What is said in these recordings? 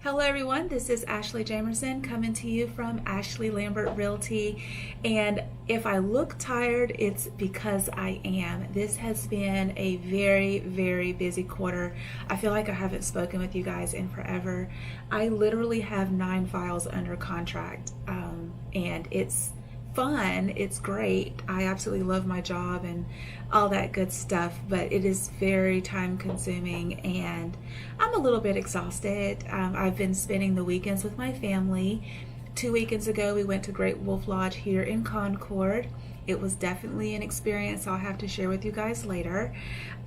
Hello everyone, this is Ashley Jamerson coming to you from Ashley Lambert Realty, and if I look tired, it's because I am. This has been a very busy quarter. I feel like I haven't spoken with you guys in forever. I literally have 9 files under contract, and it's fun, it's great. I absolutely love my job and all that good stuff, but it is very time consuming and I'm a little bit exhausted. I've been spending the weekends with my family. 2 weekends ago we went to Great Wolf Lodge here in Concord. It was definitely an experience I'll have to share with you guys later.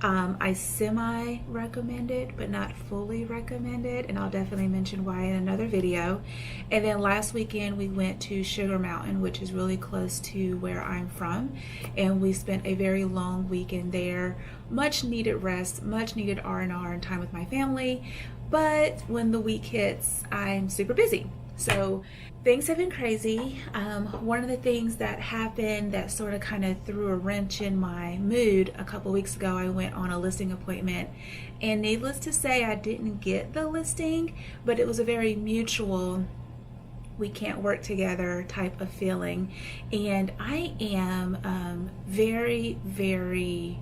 I semi-recommend it, but not fully recommend it, and I'll definitely mention why in another video. And then last weekend we went to Sugar Mountain, which is really close to where I'm from, and we spent a very long weekend there. Much needed rest, much needed R&R and time with my family, but when the week hits, I'm super busy. So things have been crazy. One of the things that happened that sort of kind of threw a wrench in my mood a couple weeks ago, I went on a listing appointment, and needless to say, I didn't get the listing, but it was a very mutual, we can't work together type of feeling. And I am very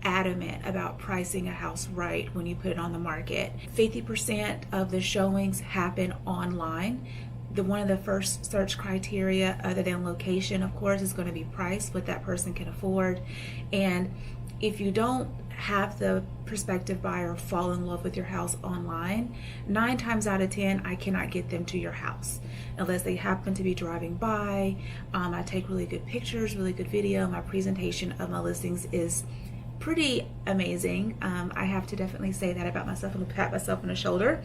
adamant about pricing a house right when you put it on the market. 50% of the showings happen online. One of the first search criteria, other than location, of course, is going to be price, what that person can afford. And if you don't have the prospective buyer fall in love with your house online, 9 times out of 10, I cannot get them to your house unless they happen to be driving by. I take really good pictures, really good video. My presentation of my listings is pretty amazing. I have to definitely say that about myself and pat myself on the shoulder.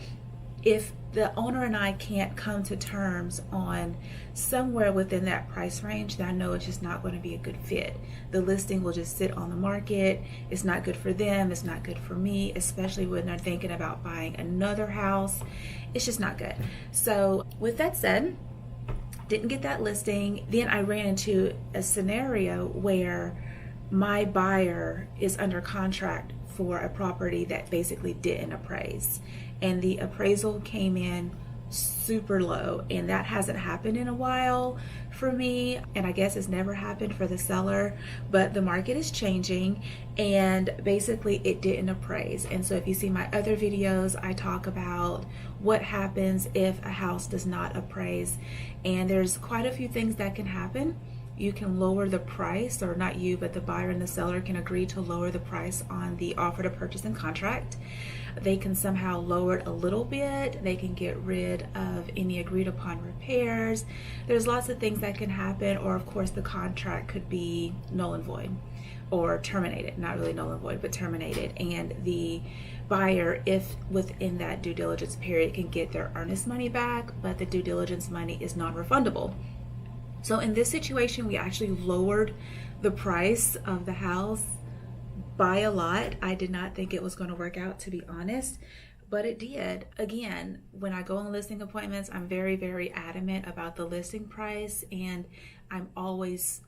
If the owner and I can't come to terms on somewhere within that price range, then I know it's just not going to be a good fit. The listing will just sit on the market. It's not good for them. It's not good for me, especially when they're thinking about buying another house. It's just not good. So with that said, didn't get that listing. Then I ran into a scenario where my buyer is under contract for a property that basically didn't appraise, and the appraisal came in super low, and that hasn't happened in a while for me, and I guess it's never happened for the seller, but the market is changing, and basically it didn't appraise. And so if you see my other videos, I talk about what happens if a house does not appraise, and there's quite a few things that can happen. You can lower the price, or not you, but the buyer and the seller can agree to lower the price on the offer to purchase and contract. They can somehow lower it a little bit. They can get rid of any agreed upon repairs. There's lots of things that can happen, or of course the contract could be null and void or terminated. Not really null and void, but terminated. And the buyer, if within that due diligence period, can get their earnest money back, but the due diligence money is non-refundable. So in this situation, we actually lowered the price of the house by a lot. I did not think it was going to work out, to be honest, but it did. Again, when I go on listing appointments, I'm very adamant about the listing price, and I'm always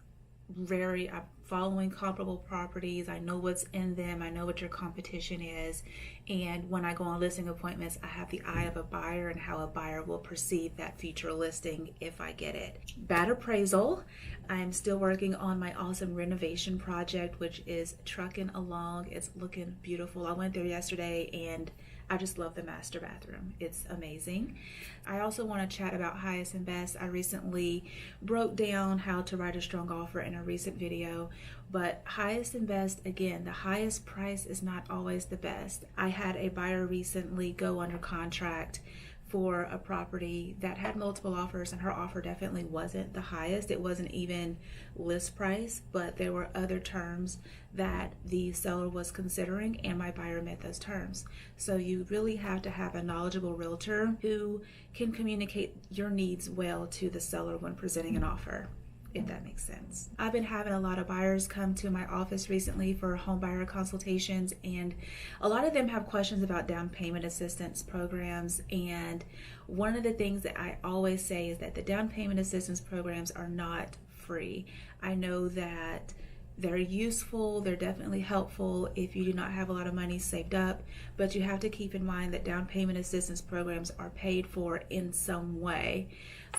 I'm following comparable properties. I know what's in them. I know what your competition is. And when I go on listing appointments, I have the eye of a buyer and how a buyer will perceive that future listing if I get it. Bad appraisal. I'm still working on my awesome renovation project, which is trucking along. It's looking beautiful. I went there yesterday and I just love the master bathroom. It's amazing. I also want to chat about highest and best. I recently broke down how to write a strong offer in a recent video, but highest and best, again, the highest price is not always the best. I had a buyer recently go under contract for a property that had multiple offers, and her offer definitely wasn't the highest. It wasn't even list price, but there were other terms that the seller was considering, and my buyer met those terms. So you really have to have a knowledgeable realtor who can communicate your needs well to the seller when presenting an offer, if that makes sense. I've been having a lot of buyers come to my office recently for home buyer consultations, and a lot of them have questions about down payment assistance programs. And one of the things that I always say is that the down payment assistance programs are not free. I know that They're useful, they're definitely helpful if you do not have a lot of money saved up, but you have to keep in mind that down payment assistance programs are paid for in some way.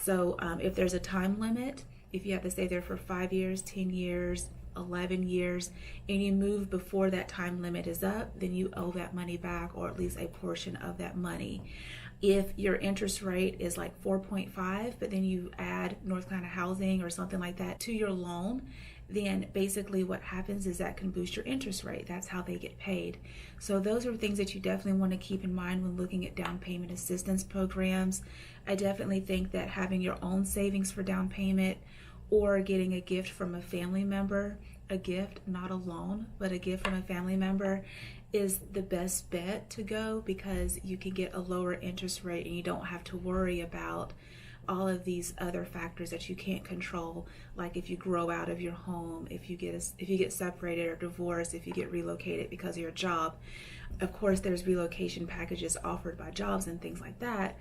So if there's a time limit, if you have to stay there for 5 years, 10 years, 11 years, and you move before that time limit is up, then you owe that money back, or at least a portion of that money. If your interest rate is like 4.5, but then you add North Carolina Housing or something like that to your loan, then basically what happens is that can boost your interest rate. That's how they get paid. So those are things that you definitely want to keep in mind when looking at down payment assistance programs. I definitely think that having your own savings for down payment, or getting a gift from a family member, a gift, not a loan, but a gift from a family member, is the best bet to go, because you can get a lower interest rate and you don't have to worry about all of these other factors that you can't control, like if you grow out of your home, if you get separated or divorced, if you get relocated because of your job. Of course, there's relocation packages offered by jobs and things like that,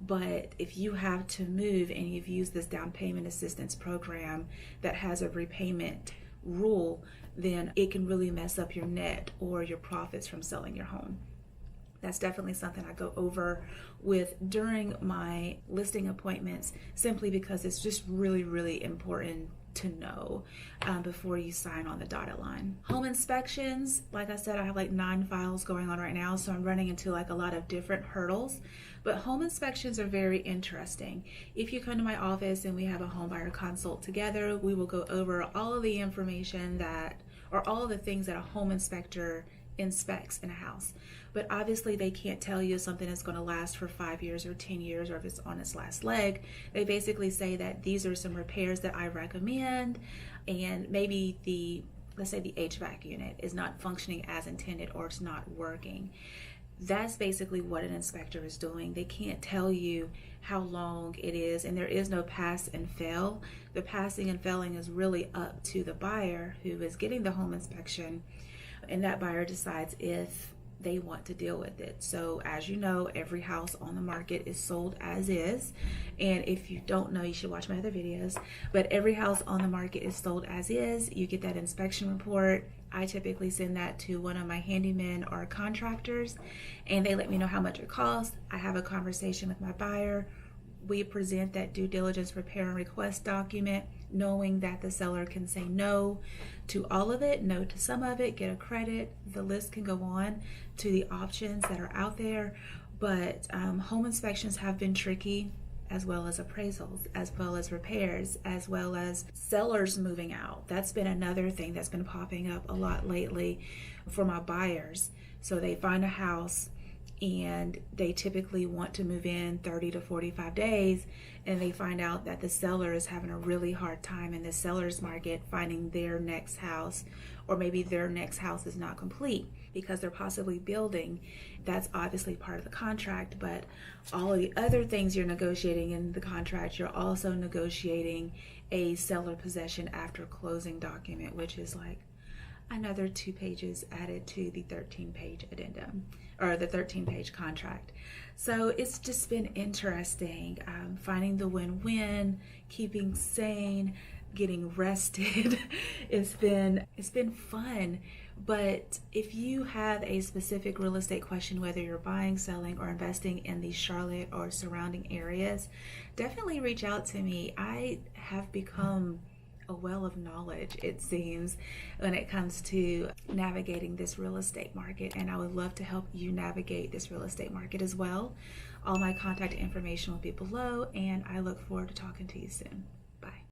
but if you have to move and you've used this down payment assistance program that has a repayment rule, then it can really mess up your net or your profits from selling your home. That's definitely something I go over with during my listing appointments, simply because it's just really, really important to know before you sign on the dotted line. Home inspections, like I said, I have like 9 files going on right now, so I'm running into like a lot of different hurdles, but home inspections are very interesting. If you come to my office and we have a home buyer consult together, we will go over all of the information that, or all of the things that a home inspector inspects in a house. But obviously they can't tell you if something is going to last for 5 years or 10 years, or if it's on its last leg. They basically say that these are some repairs that I recommend, and maybe let's say the HVAC unit is not functioning as intended, or it's not working. That's basically what an inspector is doing. They can't tell you how long it is, and there is no pass and fail. The passing and failing is really up to the buyer who is getting the home inspection, and that buyer decides if they want to deal with it. So as you know, every house on the market is sold as is, and if you don't know, you should watch my other videos, but every house on the market is sold as is. You get that inspection report. I typically send that to one of my handymen or contractors, and they let me know how much it costs. I have a conversation with my buyer. We present that due diligence repair and request document, knowing that the seller can say no to all of it, no to some of it, get a credit. The list can go on to the options that are out there, but home inspections have been tricky, as well as appraisals, as well as repairs, as well as sellers moving out. That's been another thing that's been popping up a lot lately for my buyers. So they find a house and they typically want to move in 30 to 45 days, and they find out that the seller is having a really hard time in the seller's market finding their next house, or maybe their next house is not complete because they're possibly building. That's obviously part of the contract, but all of the other things you're negotiating in the contract, you're also negotiating a seller possession after closing document, which is like another 2 pages added to the 13-page addendum, or the 13-page contract. So it's just been interesting, finding the win-win, keeping sane, getting rested. It's been fun. But if you have a specific real estate question, whether you're buying, selling, or investing in the Charlotte or surrounding areas, definitely reach out to me. I have become a well of knowledge, it seems, when it comes to navigating this real estate market, and I would love to help you navigate this real estate market as well. All my contact information will be below, and I look forward to talking to you soon. Bye.